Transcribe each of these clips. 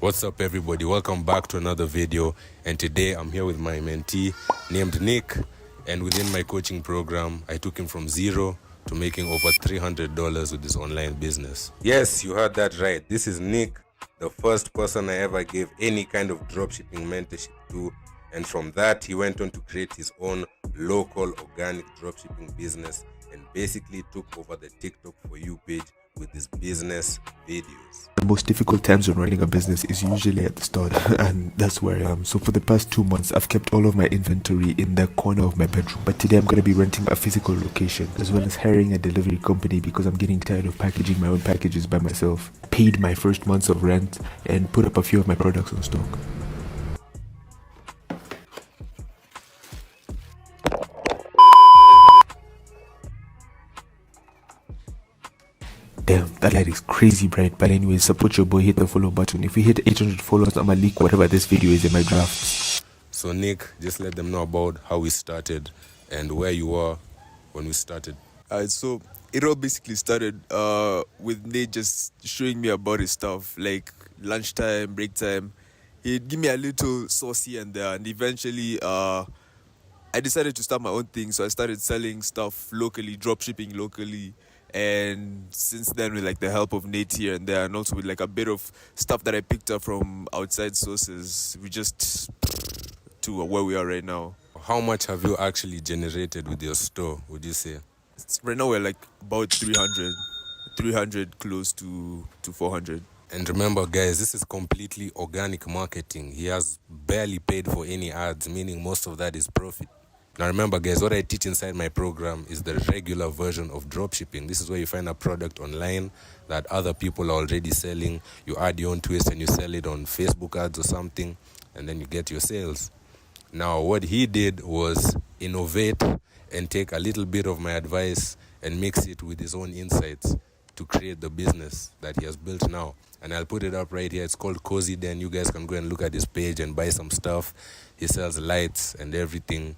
What's up, everybody? Welcome back to another video, and today I'm here with my mentee named Nick, and within my coaching program I took him from zero to making over $300 with his online business. Yes, you heard that right. This is Nick, the first person I ever gave any kind of dropshipping mentorship to, and from that he went on to create his own local organic dropshipping business and basically took over the TikTok For You page with his business videos. The most difficult times when running a business is usually at the start, and that's where I am. So for the past 2 months, I've kept all of my inventory in the corner of my bedroom. But today I'm going to be renting a physical location, as well as hiring a delivery company because I'm getting tired of packaging my own packages by myself. Paid my first months of rent and put up a few of my products on stock. Damn, that light is crazy bright. But anyways, support your boy, hit the follow button. If we hit 800 followers, I'ma leak whatever this video is in my drafts. So Nick, just let them know about how we started and where you were when we started. Alright, so it all basically started with Nate just showing me about his stuff, like lunchtime, break time. He'd give me a little sauce here and there, and eventually I decided to start my own thing. So I started selling stuff locally, drop shipping locally. And since then, with like the help of Nate here and there, and also with like a bit of stuff that I picked up from outside sources, we just to where we are right now. How much have you actually generated with your store, would you say? Right now we're like about 300 close to 400. And remember, guys, this is completely organic marketing. He has barely paid for any ads, meaning most of that is profit. Now remember, guys, what I teach inside my program is the regular version of dropshipping. This is where you find a product online that other people are already selling. You add your own twist and you sell it on Facebook ads or something, and then you get your sales. Now, what he did was innovate and take a little bit of my advice and mix it with his own insights to create the business that he has built now. And I'll put it up right here. It's called Cozy Den. You guys can go and look at his page and buy some stuff. He sells lights and everything.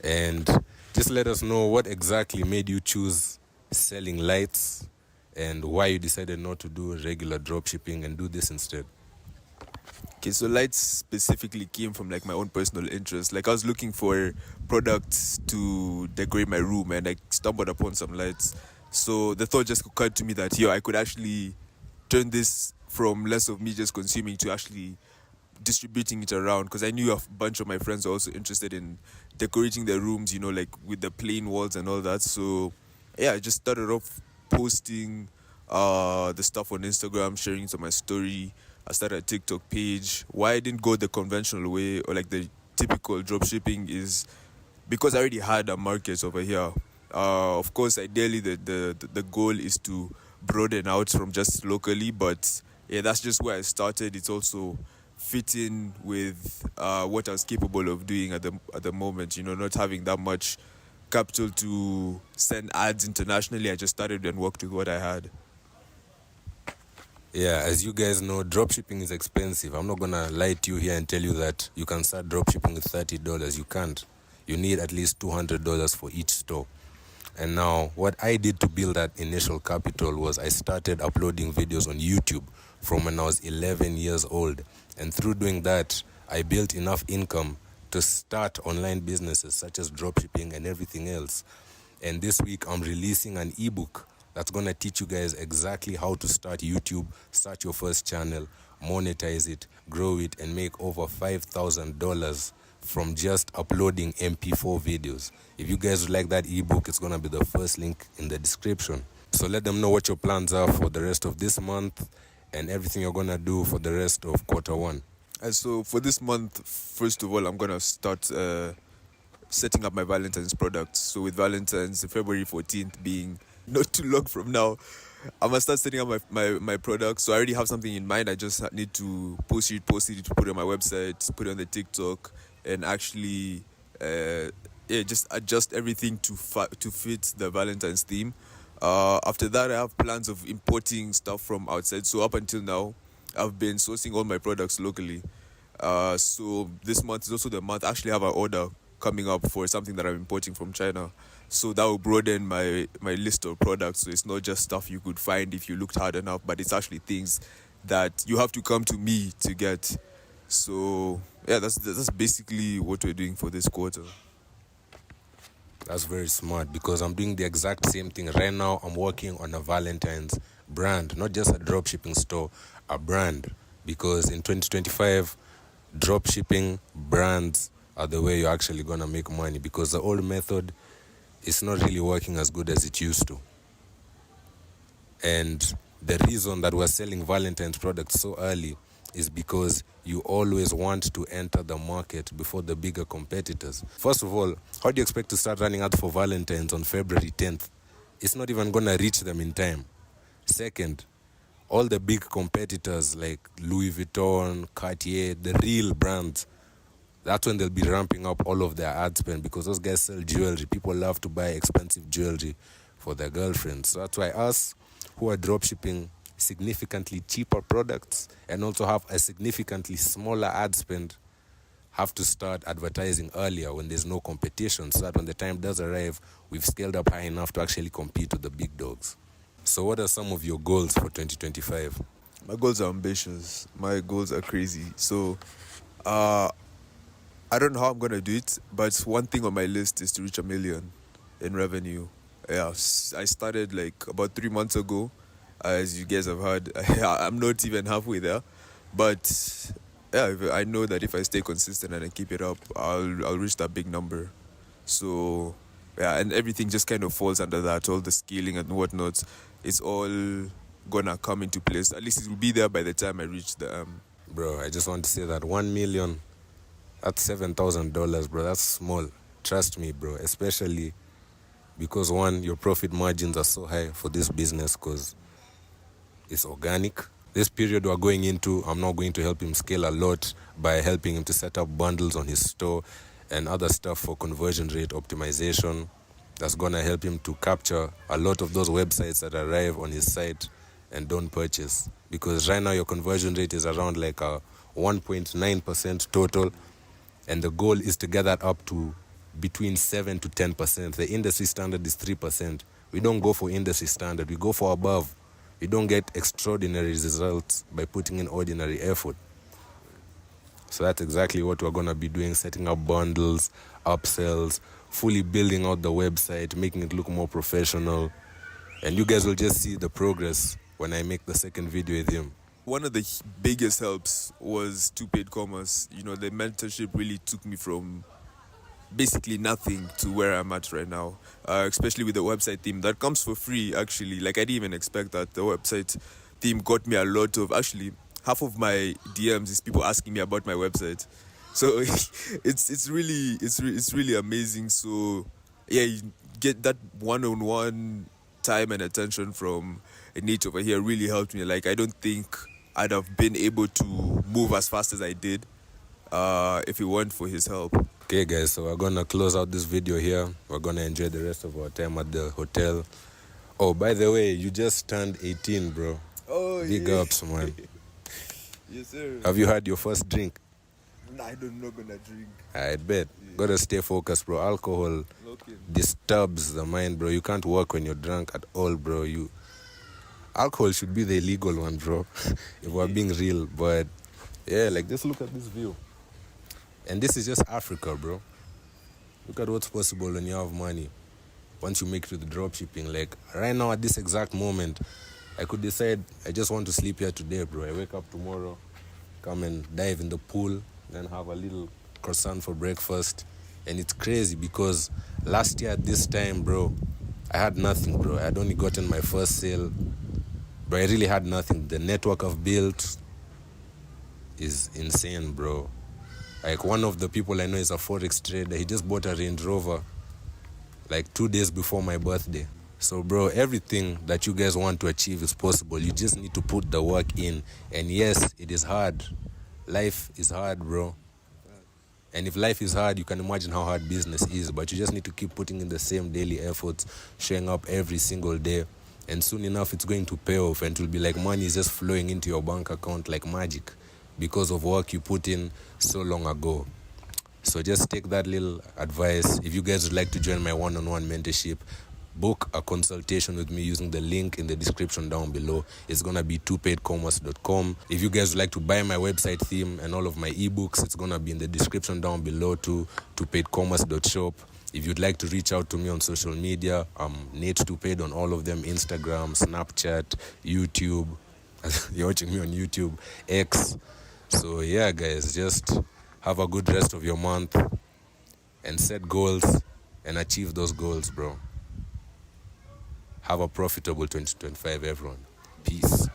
And just let us know what exactly made you choose selling lights and why you decided not to do regular dropshipping and do this instead. Okay, so lights specifically came from like my own personal interest. Like I was looking for products to decorate my room, and I stumbled upon some lights. So the thought just occurred to me that I could actually turn this from less of me just consuming to actually distributing it around, because I knew a bunch of my friends were also interested in decorating their rooms, like with the plain walls and all that. So yeah, I just started off posting the stuff on Instagram, sharing it on my story. I started a TikTok page. Why I didn't go the conventional way or like the typical dropshipping is because I already had a market over here. Of course, ideally the goal is to broaden out from just locally, but yeah, that's just where I started. It's also fit in with what I was capable of doing at the moment. Not having that much capital to send ads internationally, I just started and worked with what I had. Yeah, as you guys know, dropshipping is expensive. I'm not gonna lie to you here and tell you that you can start dropshipping with $30. You can't. You need at least $200 for each store. And now, what I did to build that initial capital was I started uploading videos on YouTube from when I was 11 years old. And through doing that, I built enough income to start online businesses such as dropshipping and everything else. And this week, I'm releasing an ebook that's going to teach you guys exactly how to start YouTube, start your first channel, monetize it, grow it, and make over $5,000 from just uploading MP4 videos. If you guys would like that ebook, it's going to be the first link in the description. So let them know what your plans are for the rest of this month and everything you're going to do for the rest of Q1. And so for this month, first of all, I'm going to start setting up my Valentine's products. So with Valentine's, February 14th being not too long from now, I'm going to start setting up my products. So I already have something in mind. I just need to post it, to put it on my website, put it on the TikTok, and actually just adjust everything to fit the Valentine's theme. After that, I have plans of importing stuff from outside. So up until now, I've been sourcing all my products locally. So this month is also the month I actually have an order coming up for something that I'm importing from China. So that will broaden my list of products. So it's not just stuff you could find if you looked hard enough, but it's actually things that you have to come to me to get. So yeah, that's basically what we're doing for this quarter. That's very smart, because I'm doing the exact same thing. Right now, I'm working on a Valentine's brand, not just a dropshipping store, a brand. Because in 2025, dropshipping brands are the way you're actually going to make money, because the old method is not really working as good as it used to. And the reason that we're selling Valentine's products so early is because you always want to enter the market before the bigger competitors. First of all, how do you expect to start running ads for Valentine's on February 10th? It's not even going to reach them in time. Second, all the big competitors like Louis Vuitton, Cartier, the real brands, that's when they'll be ramping up all of their ad spend, because those guys sell jewelry. People love to buy expensive jewelry for their girlfriends. So that's why us who are dropshipping significantly cheaper products and also have a significantly smaller ad spend have to start advertising earlier when there's no competition, so that when the time does arrive, we've scaled up high enough to actually compete with the big dogs. So what are some of your goals for 2025? My goals are ambitious. My goals are crazy. So I don't know how I'm going to do it, but one thing on my list is to reach 1 million in revenue. Yeah, I started like about 3 months ago. As you guys have heard, I'm not even halfway there. But yeah, I know that if I stay consistent and I keep it up, I'll reach that big number. So yeah, and everything just kind of falls under that. All the scaling and whatnot, it's all gonna come into place. At least it will be there by the time I reach the Bro, I just want to say that 1 million, that's $7,000, bro. That's small. Trust me, bro. Especially because, one, your profit margins are so high for this business because it's organic. This period we're going into, I'm not going to help him scale a lot by helping him to set up bundles on his store and other stuff for conversion rate optimization. That's going to help him to capture a lot of those websites that arrive on his site and don't purchase. Because right now your conversion rate is around like a 1.9% total. And the goal is to get that up to between 7 to 10%. The industry standard is 3%. We don't go for industry standard. We go for above. You don't get extraordinary results by putting in ordinary effort. So that's exactly what we're going to be doing, setting up bundles, upsells, fully building out the website, making it look more professional. And you guys will just see the progress when I make the second video with him. One of the biggest helps was TooPaidCommerce. You know, the mentorship really took me from basically nothing to where I'm at right now, especially with the website theme that comes for free. Actually, like I didn't even expect that. The website theme got me a lot of, actually half of my DMs is people asking me about my website. So it's really amazing. So yeah, you get that one-on-one time and attention from Nate over here really helped me. Like I don't think I'd have been able to move as fast as I did if it weren't for his help. Okay guys, so we're gonna close out this video here. We're gonna enjoy the rest of our time at the hotel. Oh, by the way, you just turned 18, bro. Oh, Big yeah. ups, man. Yes, sir. Have you had your first drink? Nah, I'm not gonna drink. I bet. Yeah. Gotta stay focused, bro. Alcohol disturbs the mind, bro. You can't work when you're drunk at all, bro. Alcohol should be the illegal one, bro. If we're being real. But yeah, like just look at this view. And this is just Africa, bro. Look at what's possible when you have money. Once you make it to the dropshipping. Like right now at this exact moment, I could decide I just want to sleep here today, bro. I wake up tomorrow, come and dive in the pool, then have a little croissant for breakfast. And it's crazy because last year at this time, bro, I had nothing, bro. I had only gotten my first sale, but I really had nothing. The network I've built is insane, bro. Like one of the people I know is a forex trader. He just bought a Range Rover like 2 days before my birthday. So bro, everything that you guys want to achieve is possible. You just need to put the work in. And yes, it is hard. Life is hard, bro. And if life is hard, you can imagine how hard business is. But you just need to keep putting in the same daily efforts, showing up every single day. And soon enough, it's going to pay off. And it will be like money is just flowing into your bank account like magic because of work you put in so long ago. So just take that little advice. If you guys would like to join my one-on-one mentorship, book a consultation with me using the link in the description down below. It's gonna be TooPaidCommerce.com. If you guys would like to buy my website theme and all of my ebooks, it's gonna be in the description down below too. TooPaidCommerce.shop. If you'd like to reach out to me on social media, I'm Nate TooPaid on all of them: Instagram, Snapchat, YouTube. You're watching me on YouTube, X. So yeah, guys, just have a good rest of your month and set goals and achieve those goals, bro. Have a profitable 2025, everyone. Peace.